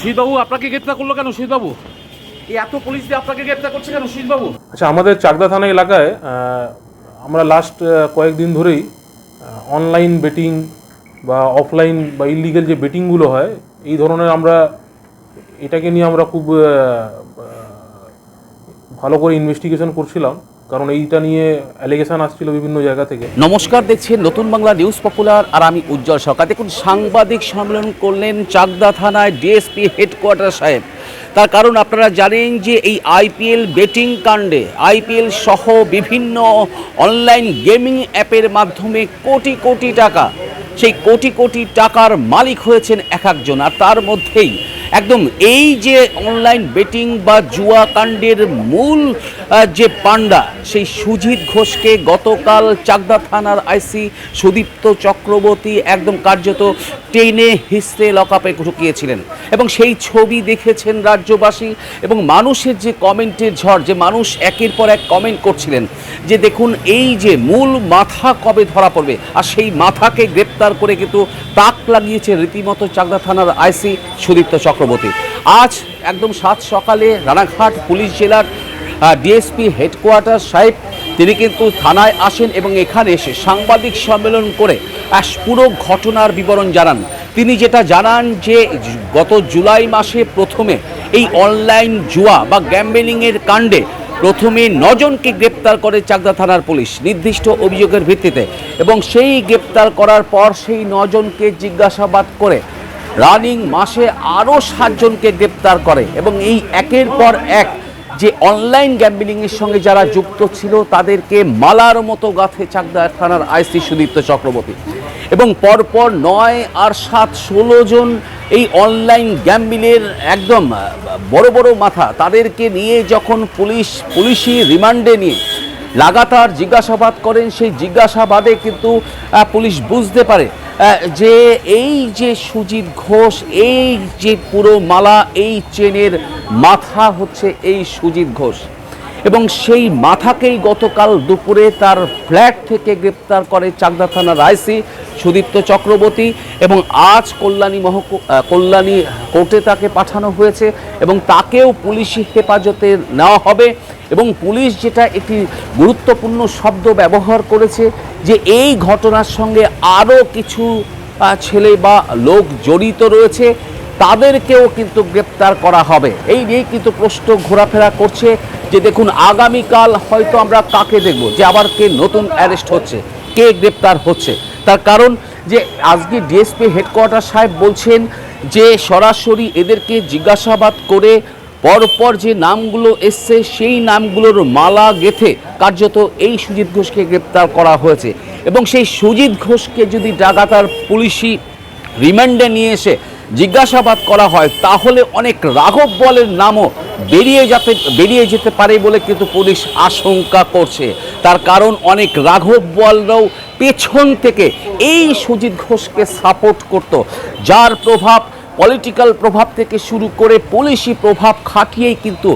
শহীদবাবু আপনাকে গ্রেপ্তার করলো কেন? শহীদবাবু, এই এত পুলিশ দিয়ে আপনাকে গ্রেপ্তার করছে কেন শহীদবাবু? আচ্ছা, আমাদের চাকদা থানা এলাকায় আমরা লাস্ট কয়েকদিন ধরেই অনলাইন বেটিং বা অফলাইন বা ইলিগাল যে বেটিংগুলো হয়, এই ধরনের এটাকে নিয়ে আমরা খুব ভালো করে ইনভেস্টিগেশন করছিলাম, কারণ এইটা নিয়ে অ্যালিগেশন আসছিল বিভিন্ন জায়গা থেকে। নমস্কার, দেখছেন নতুন বাংলা নিউজ পপুলার, আর আমি উজ্জ্বল সরকার। দেখুন, সাংবাদিক সম্মেলন করলেন চাকদা থানায় ডিএসপি হেডকোয়ার্টার সাহেব। তার কারণ আপনারা জানেন যে এই আইপিএল বেটিং কাণ্ডে, আইপিএল সহ বিভিন্ন অনলাইন গেমিং অ্যাপের মাধ্যমে কোটি কোটি টাকা, সেই কোটি কোটি টাকার মালিক হয়েছেন এক একজন। আর তার মধ্যেই একদম এই যে অনলাইন বেটিং বা জুয়া কাণ্ডের মূল যে পাণ্ডা, সেই সুজিত ঘোষকে গতকাল চাকদা থানার আইসি সুদীপ্ত চক্রবর্তী একদম কার্যত টেনে হিসড়ে লকআপে ঢুকিয়েছিলেন। এবং সেই ছবি দেখেছেন রাজ্যবাসী এবং মানুষের যে কমেন্টের ঝড়, যে মানুষ একের পর এক কমেন্ট করছিলেন যে দেখুন এই যে মূল মাথা কবে ধরা পড়বে। আর সেই মাথাকে গ্রেপ্তার করে কিন্তু তাক লাগিয়েছে রীতিমতো চাকদা থানার আইসি সুদীপ্ত চক্রবর্তী। আজ একদম সাত সকালে রানাঘাট পুলিশ জেলার ডিএসপি হেডকোয়ার্টার সাহেব তিনি কিন্তু থানায় আসেন এবং এখানে এসে সাংবাদিক সম্মেলন করে পুরো ঘটনার বিবরণ জানান। তিনি যেটা জানান যে গত জুলাই মাসে প্রথমে এই অনলাইন জুয়া বা গ্যাম্বলিংয়ের কাণ্ডে প্রথমে 9 জনকে গ্রেপ্তার করে চাকদা থানার পুলিশ নির্দিষ্ট অভিযোগের ভিত্তিতে, এবং সেই গ্রেপ্তার করার পর সেই 9 জনকে জিজ্ঞাসাবাদ করে রানিং মাসে আরও 7 জনকে গ্রেপ্তার করে। এবং এই একের পর এক যে অনলাইন গ্যাম্বলিংয়ের সঙ্গে যারা যুক্ত ছিল তাদেরকে মালার মতো গাঁথে চাকদা থানার আইসি সুদীপ্ত চক্রবর্তী। এবং পরপর 9 আর 7 16 জন এই অনলাইন গ্যাম্বলিংয়ের একদম বড় বড় মাথা, তাদেরকে নিয়ে যখন পুলিশি রিমান্ডে নিয়ে লাগাতার জিজ্ঞাসাবাদ করেন, সেই জিজ্ঞাসাবাদে কিন্তু পুলিশ বুঝতে পারে যে এই যে সুজিত ঘোষ, এই যে পুরো মালা, এই চেনের মাথা হচ্ছে এই সুজিত ঘোষ। এবং সেই মাথাকেই গতকাল দুপুরে তার ফ্ল্যাট থেকে গ্রেপ্তার করে চাকদা থানার আইসি সুদীপ্ত চক্রবর্তী। এবং আজ কল্যাণী কোর্টে তাকে পাঠানো হয়েছে এবং তাকেও পুলিশি হেফাজতে নেওয়া হবে। এবং পুলিশ যেটা একটি গুরুত্বপূর্ণ শব্দ ব্যবহার করেছে যে এই ঘটনার সঙ্গে আরও কিছু ছেলে বা লোক জড়িত রয়েছে, তাদেরকেও কিন্তু গ্রেপ্তার করা হবে। এই নিয়ে কিন্তু প্রশ্ন ঘোরাফেরা করছে যে দেখুন আগামীকাল হয়তো আমরা কাকে দেখব, যে আবার কে নতুন অ্যারেস্ট হচ্ছে, কে গ্রেপ্তার হচ্ছে। তার কারণ যে আজকে ডিএসপি হেডকোয়ার্টার সাহেব বলছেন যে সরাসরি এদেরকে জিজ্ঞাসাবাদ করে পরপর যে নামগুলো এসছে সেই নামগুলোর মালা গেঁথে কার্যত এই সুজিত ঘোষকে গ্রেপ্তার করা হয়েছে। এবং সেই সুজিত ঘোষকে যদি লাগাতার পুলিশি রিমান্ডে নিয়ে এসে জিজ্ঞাসাবাদ করা হয় তাহলে অনেক রাঘব বলের নামও বেরিয়ে যেতে পারে বলে কিন্তু পুলিশ আশঙ্কা করছে। তার কারণ অনেক রাঘব বলরাও পেছন থেকে এই সুজিত ঘোষকে সাপোর্ট করত, যার প্রভাব, পলিটিক্যাল প্রভাব থেকে শুরু করে পুলিশি প্রভাব খাটিয়েই কিন্তু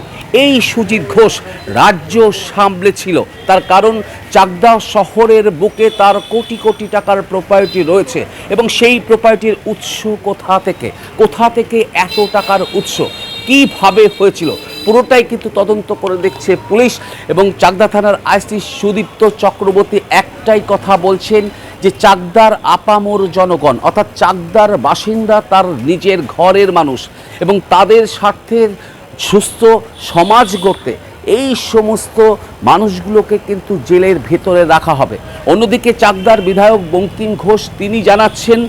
এই সুজিত ঘোষ রাজ্য সামলেছিল। তার কারণ চাকদা শহরের বুকে তার কোটি কোটি টাকার প্রপার্টি রয়েছে এবং সেই প্রপার্টির উৎস কোথা থেকে এত টাকার উৎস কিভাবে হয়েছিল পুরোটাই কিন্তু তদন্ত করে দেখছে পুলিশ। এবং চাকদা থানার আইসি সুদীপ্ত চক্রবর্তী একটাই কথা বলছেন যে চাকদার আপামর জনগণ, অর্থাৎ চাকদার বাসিন্দা, তার নিজের ঘরের মানুষ এবং তাদের স্বার্থের সুস্থ সমাজ গড়তে এই সমস্ত মানুষগুলোকে কিন্তু জেলের ভেতরে রাখা হবে। অন্যদিকে চাকদার বিধায়ক বঙ্কিম ঘোষ তিনি জানাচ্ছেন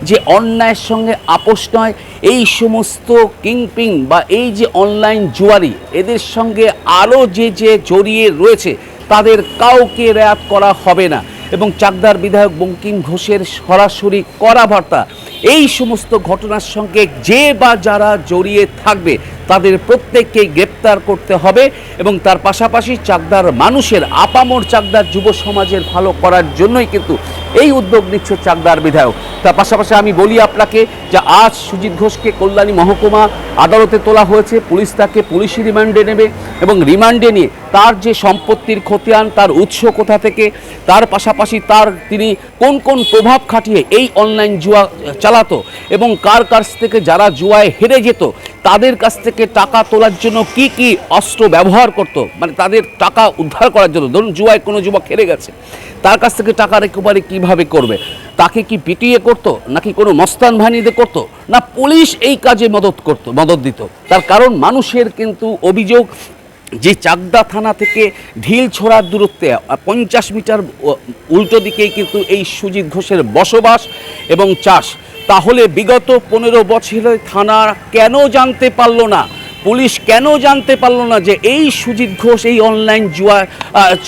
যে অন্যায়ের সঙ্গে আপোষ নয়, এই সমস্ত কিংপিং বা এই যে অনলাইন জুয়ারি, এদের সঙ্গে আরও যে জড়িয়ে রয়েছে তাদের কাউকে রেয়াত করা হবে না। এবং চাকদার বিধায়ক বঙ্কিম ঘোষের সরাসরি কড়া বার্তা, এই সমস্ত ঘটনার সঙ্গে যে বা যারা জড়িয়ে থাকবে তাদের প্রত্যেককেই গ্রেপ্তার করতে হবে এবং তার পাশাপাশি চাকদার মানুষের আপামর চাকদার যুব সমাজের ভালো করার জন্যই কিন্তু এই উদ্যোগ নিচ্ছে চাকদার বিধায়ক। তার পাশাপাশি আমি বলি আপনাকে যে আজ সুজিত ঘোষকে কল্যাণী মহকুমা আদালতে তোলা হয়েছে, পুলিশ তাকে পুলিশি রিমান্ডে নেবে এবং রিমান্ডে নিয়ে তার যে সম্পত্তির খতিয়ান, তার উৎস কোথা থেকে, তার পাশাপাশি তিনি কোন কোন প্রভাব খাটিয়ে এই অনলাইন জুয়া চালাতো এবং কার কাছ থেকে যারা জুয়ায় হেরে যেত তাদের কাছ থেকে টাকা তোলার জন্য কি কি অস্ত্র ব্যবহার করত, মানে তাদের টাকা উদ্ধার করার জন্য। ধরুন জুয়ায় কোনো যুবক হেরে গেছে, তার কাছ থেকে টাকা রিকভারি কীভাবে করবে, তাকে কি পিটিয়ে করতো নাকি কোনো মস্তান বাহিনীতে করতো, না পুলিশ এই কাজে মদত দিত। তার কারণ মানুষের কিন্তু অভিযোগ যে চাকদা থানা থেকে ঢিল ছোড়ার দূরত্বে 50 মিটার উল্টো দিকেই কিন্তু এই সুজিত ঘোষের বসবাস এবং চাষ। তাহলে বিগত 15 বছরে থানা কেন জানতে পারলো না, পুলিশ কেন জানতে পারলো না যে এই সুজিত ঘোষ এই অনলাইন জুয়া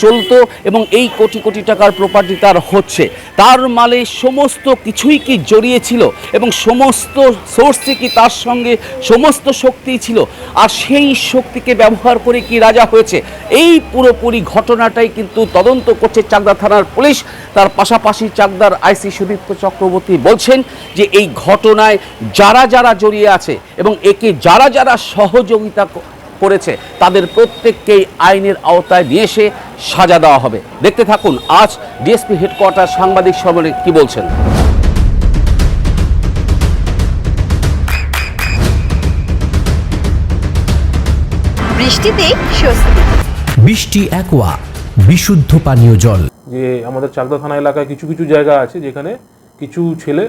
চলতো এবং এই কোটি কোটি টাকার প্রপার্টি তার হচ্ছে, তার মালে সমস্ত কিছুই কি জড়িয়ে ছিল এবং সমস্ত সোর্সে কি তার সঙ্গে সমস্ত শক্তি ছিল, আর সেই শক্তিকে ব্যবহার করে কি রাজা হয়েছে। এই পুরোপুরি ঘটনাটাই কিন্তু তদন্ত করছে চাকদা থানার পুলিশ। তার পাশাপাশি চাকদার আইসি সুদীপ্ত চক্রবর্তী বলছেন যে এই ঘটনায় যারা যারা জড়িয়ে আছে এবং একে যারা যারা সহযোগিতা করেছে তাদের প্রত্যেককেই আইনের আওতায় নিয়ে এসে সাজা দেওয়া হবে। দেখতে থাকুন আজ ডিএসপি হেডকোয়ার্টার সাংবাদিক সম্মেলনে কি বলছেন। বৃষ্টিতে স্বস্তি। বৃষ্টি অ্যাকোয়া বিশুদ্ধ পানীয় জল। যে আমাদের চাকদা থানা এলাকায় কিছু কিছু জায়গা আছে যেখানে কিছু ছেলে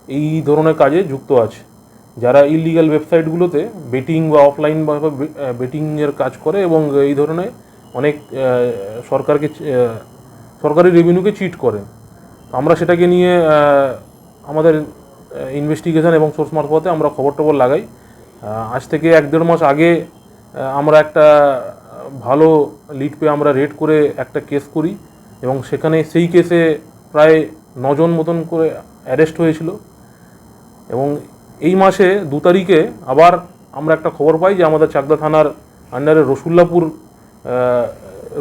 এই ধরনের কাজে যুক্ত আছে, যারা ইলিগাল ওয়েবসাইটগুলোতে বেটিং বা অফলাইন বা বেটিংয়ের কাজ করে এবং এই ধরনের অনেক সরকারি রেভিনিউকে চিট করে। আমরা সেটাকে নিয়ে আমাদের ইনভেস্টিগেশন এবং সোর্স মারফতে আমরা খবর লাগাই। আজ থেকে 1-1.5 মাস আগে আমরা একটা ভালো লিড পেয়ে আমরা রেড করে একটা কেস করি এবং সেখানে সেই কেসে প্রায় 9 জন মতন করে অ্যারেস্ট হয়েছিল। এবং এই মাসে 2 তারিখে আবার আমরা একটা খবর পাই যে আমাদের চাকদা থানার আন্ডারে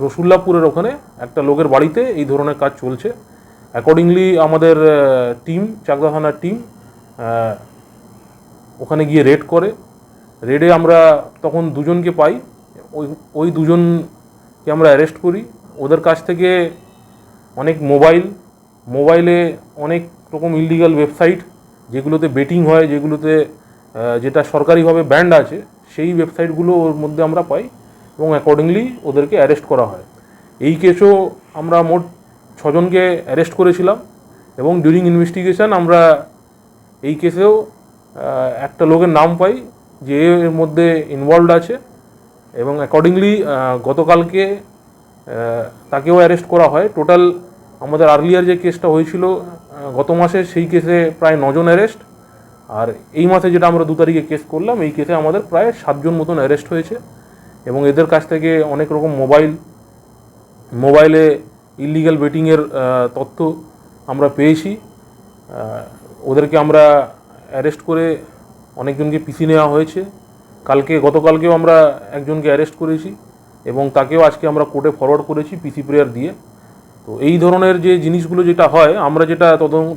রসুল্লাপুরের ওখানে একটা লোকের বাড়িতে এই ধরনের কাজ চলছে। অ্যাকর্ডিংলি আমাদের টিম, চাকদা থানার টিম ওখানে গিয়ে রেড করে। রেডে আমরা তখন 2 জনকে পাই, ওই 2 জনকে আমরা অ্যারেস্ট করি। ওদের কাছ থেকে অনেক মোবাইলে অনেক রকম ইলিগাল ওয়েবসাইট যেগুলোতে বেটিং হয়, যেটা সরকারিভাবে ব্যান্ড আছে, সেই ওয়েবসাইটগুলো ওর মধ্যে আমরা পাই এবং অ্যাকর্ডিংলি ওদেরকে অ্যারেস্ট করা হয়। এই কেসও আমরা মোট 6 জনকে অ্যারেস্ট করেছিলাম এবং ডিউরিং ইনভেস্টিগেশন আমরা এই কেসেও একটা লোকের নাম পাই যে এর মধ্যে ইনভলভড আছে এবং অ্যাকর্ডিংলি গতকালকে তাকেও অ্যারেস্ট করা হয়। টোটাল আমাদের আর্লিয়ার যে কেসটা হয়েছিল গত মাসে, সেই কেসে প্রায় 9 জন অ্যারেস্ট, আর এই মাসে যেটা আমরা 2 তারিখে কেস করলাম এই কেসে আমাদের প্রায় 7 জন মতন অ্যারেস্ট হয়েছে এবং এদের কাছ থেকে অনেক রকম মোবাইলে ইলিগাল বেটিংয়ের তথ্য আমরা পেয়েছি। ওদেরকে আমরা অ্যারেস্ট করে অনেকজনকে পিসি নেওয়া হয়েছে। গতকালকেও আমরা একজনকে অ্যারেস্ট করেছি এবং তাকেও আজকে আমরা কোর্টে ফরওয়ার্ড করেছি পিসি প্রেয়ার দিয়ে। তো এই ধরনের যে জিনিসগুলো যেটা হয়, আমরা যেটা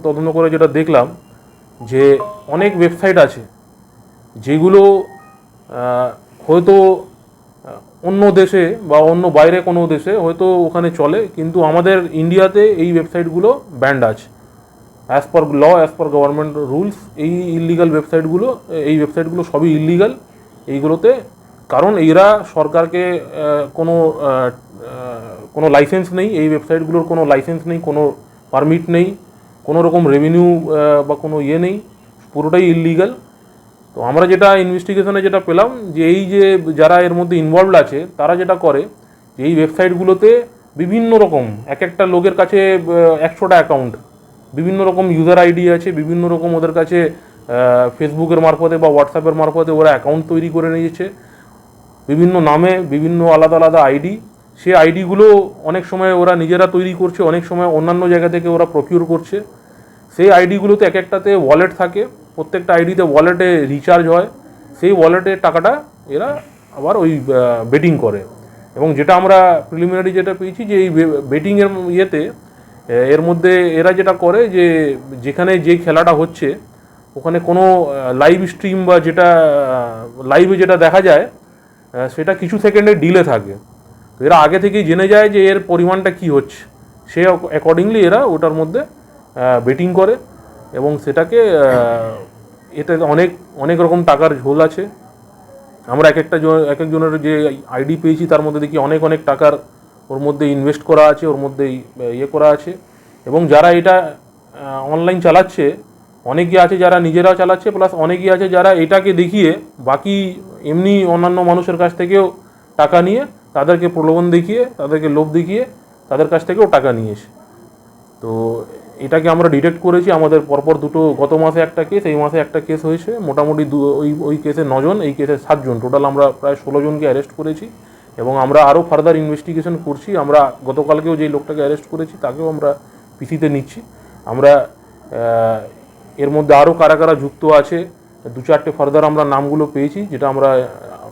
তদন্ত করে যেটা দেখলাম যে অনেক ওয়েবসাইট আছে যেগুলো হয়তো অন্য দেশে বা অন্য বাইরে কোনো দেশে হয়তো ওখানে চলে, কিন্তু আমাদের ইন্ডিয়াতে এই ওয়েবসাইটগুলো ব্যান্ড আছে অ্যাজ পার ল, অ্যাজ পার গভর্নমেন্ট রুলস। এই ওয়েবসাইটগুলো সবই ইলিগাল এইগুলোতে, কারণ এরা সরকারকে কোনো লাইসেন্স নেই, এই ওয়েবসাইটগুলোর কোনো লাইসেন্স নেই, কোনো পারমিট নেই, কোনো রকম রেভিনিউ বা কোনো নেই, পুরোটাই ইলিগাল। তো আমরা যেটা ইনভেস্টিগেশনে যেটা পেলাম যে এই যে যারা এর মধ্যে ইনভলভড আছে তারা যেটা করে যে এই ওয়েবসাইটগুলোতে বিভিন্ন রকম একটা লোকের কাছে 100টা অ্যাকাউন্ট, বিভিন্ন রকম ইউজার আইডি আছে, বিভিন্ন রকম ওদের কাছে ফেসবুকের মারফতে বা হোয়াটসঅ্যাপের মারফতে ওরা অ্যাকাউন্ট তৈরি করে নিয়েছে বিভিন্ন নামে, বিভিন্ন আলাদা আলাদা আইডি। সে আইডিগুলো অনেক সময় ওরা নিজেরা তৈরি করছে, অনেক সময় অন্যান্য জায়গা থেকে ওরা প্রকিউর করছে সেই আইডিগুলোতে এক একটাতে ওয়ালেট থাকে, প্রত্যেকটা আইডিতে ওয়ালেটে রিচার্জ হয়, সেই ওয়ালেটের টাকাটা এরা আবার ওই বেটিং করে। এবং যেটা আমরা প্রিলিমিনারি যেটা পেয়েছি যে এই বেটিংয়ের ইয়েতে এর মধ্যে এরা যেটা করে যে যেখানে যে খেলাটা হচ্ছে ওখানে কোনো লাইভ স্ট্রিম বা যেটা লাইভে যেটা দেখা যায় সেটা কিছু সেকেন্ডের ডিলে থাকে। তো এরা আগে থেকেই জেনে যায় যে এর পরিমাণটা কি হচ্ছে, সে অ্যাকর্ডিংলি এরা ওটার মধ্যে বেটিং করে এবং সেটাকে এতে অনেক অনেক রকম টাকার ঝোল আছে। আমরা এক একজনের যে আইডি পেয়েছি তার মধ্যে দেখি অনেক অনেক টাকার ওর মধ্যে ইনভেস্ট করা আছে, ওর মধ্যে ইয়ে করা আছে। এবং যারা এটা অনলাইন চালাচ্ছে অনেকেই আছে যারা নিজেরা চালাচ্ছে, প্লাস অনেকেই আছে যারা এটাকে দেখিয়ে বাকি এমনি অন্যান্য মানুষের কাছ থেকেও টাকা নিয়ে তাদেরকে প্রলোভন দেখিয়ে, তাদেরকে লোভ দেখিয়ে তাদের কাছ থেকেও টাকা নিয়েছে। তো এটাকে আমরা ডিটেক্ট করেছি। আমাদের পরপর দুটো, গত মাসে একটা কেস, এই মাসে একটা কেস হয়েছে। মোটামুটি ওই কেসে 9 জন, এই কেসে 7 জন, টোটাল আমরা প্রায় 16 জনকে অ্যারেস্ট করেছি এবং আমরা আরও ফার্দার ইনভেস্টিগেশন করছি। আমরা গতকালকেও যেই লোকটাকে অ্যারেস্ট করেছি তাকেও আমরা পিসিতে নিচ্ছি। আমরা এর মধ্যে আরও কারা কারা যুক্ত আছে 2-4টে ফার্দার আমরা নামগুলো পেয়েছি, যেটা আমরা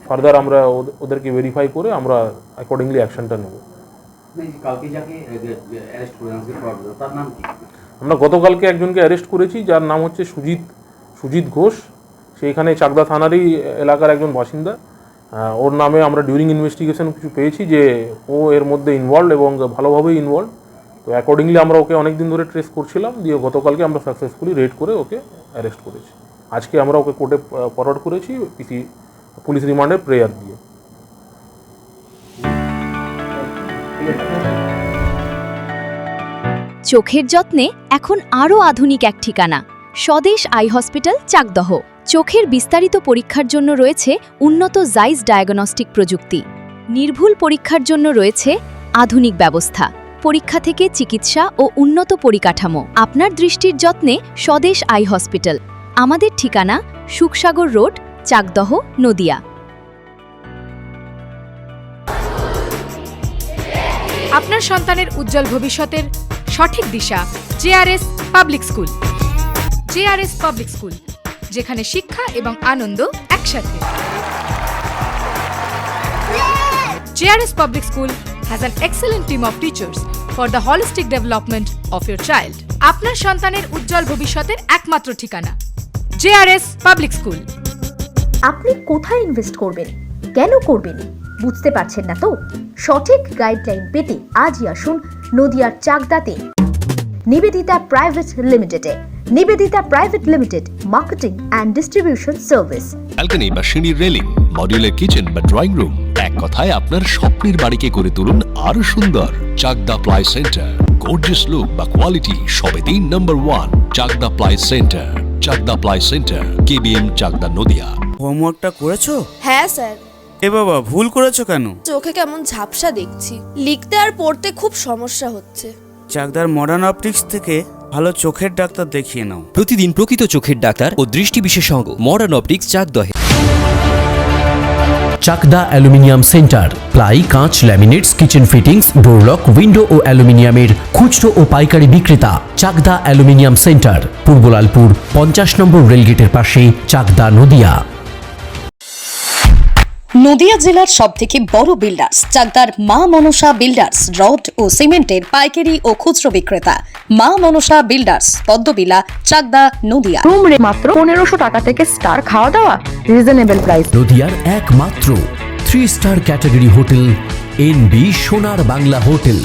ফার্দার আমরা ওদেরকে ভেরিফাই করে আমরা অ্যাকর্ডিংলি অ্যাকশনটা নেব। আমরা গতকালকে একজনকে অ্যারেস্ট করেছি যার নাম হচ্ছে সুজিত ঘোষ। সেইখানে চাকদা থানারই এলাকার একজন বাসিন্দা। ওর নামে আমরা ডিউরিং ইনভেস্টিগেশন কিছু পেয়েছি যে ও এর মধ্যে ইনভলভ এবং ভালোভাবেই ইনভলভ। তো অ্যাকর্ডিংলি আমরা ওকে অনেক দিন ধরে ট্রেস করছিলাম, দিয়ে গতকালকে আমরা সাকসেসফুলি রেড করে ওকে অ্যারেস্ট করেছি। আজকে আমরা ওকে কোর্টে ফরওয়ার্ড করেছি পুলিশ রিমান্ডের প্রেয়ার দিয়ে। চোখের যত্নে এখন আরও আধুনিক এক ঠিকানা, স্বদেশ আই হসপিটাল, চাকদহ। চোখের বিস্তারিত পরীক্ষার জন্য রয়েছে উন্নত জাইস ডায়াগনস্টিক প্রযুক্তি। নির্ভুল পরীক্ষার জন্য রয়েছে আধুনিক ব্যবস্থা, পরীক্ষা থেকে চিকিৎসা ও উন্নত পরিকাঠামো। আপনার দৃষ্টির যত্নে স্বদেশ আই হসপিটাল। আমাদের ঠিকানা সুখসাগর রোড, চাকদহ, নদিয়া। আপনার সন্তানের উজ্জ্বল ভবিষ্যতের সঠিক দিশা JRS Public School. JRS Public School, যেখানে শিক্ষা এবং আনন্দ একসাথে। JRS Public School has an excellent team of teachers for the holistic development of your child. আপনার সন্তানের উজ্জ্বল ভবিষ্যতের একমাত্র ঠিকানা জেআরএস পাবলিক স্কুল। আপনি কোথায় ইনভেস্ট করবেন, কেন করবেন বুঝতে পারছেন না তো? সঠিক গাইডলাইন পেতে আজই আসুন নদিয়ার চাকদাতে নিবেদিতা প্রাইভেট লিমিটেডে। Nivedita private limited, marketing and distribution service. Balcony বা সিঁড়ির রেলিং, মডিউলার কিচেন বা ড্রয়িং রুম, এক কথায় আপনার স্বপ্নের বাড়িকে করে তুলুন আরো সুন্দর। Chakdah ply centre, gorgeous look বা কোয়ালিটি সবে 3 নম্বর 1 Chakdah ply centre. Chakdah ply centre, KBM, Chakdah, Nadia. হোমওয়ার্কটা করেছো? হ্যাঁ স্যার। এ বাবা, ভুল করেছো কেন? চোখে কেমন ঝাপসা দেখছি, লিখতে আর পড়তে খুব সমস্যা হচ্ছে। চাকদার মডার্ন অপটিক্স থেকে ভালো চোখের ডাক্তার দেখিয়ে নাও। প্রতিদিন প্রকৃত চোখের ডাক্তার ও দৃষ্টি বিশেষজ্ঞ মডার্ন অপটিক্স, চাকদহে। চাকদা অ্যালুমিনিয়াম সেন্টার, প্লাই, কাঁচ, laminates, kitchen fittings, door lock, window ও অ্যালুমিনিয়ামের খুচরো ও পাইকারি বিক্রেতা। চাকদা অ্যালুমিনিয়াম সেন্টার, পূর্ব লালপুর 50 নম্বর রেলগেটের পাশে, চাকদা, নদিয়া। নদিয়া জেলার সবথেকে বড় বিল্ডার্স চাকদার মা মনসা বিল্ডার্স, রড ও সিমেন্টের পাইকারি ও খুচরো বিক্রেতা। মা মনসা বিল্ডার্স, পদ্মবিলা, চাকদা, নদিয়া। রুম রে মাত্র 1500 টাকা থেকে স্টার, খাওয়া দাওয়া রিজনেবল প্রাইস। নদিয়ার একমাত্র 3 স্টার ক্যাটাগরি হোটেল এনবি সোনার বাংলা হোটেল,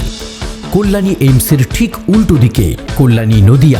কল্যাণী এইমসের ঠিক উল্টো দিকে, কল্যাণী, নদিয়া।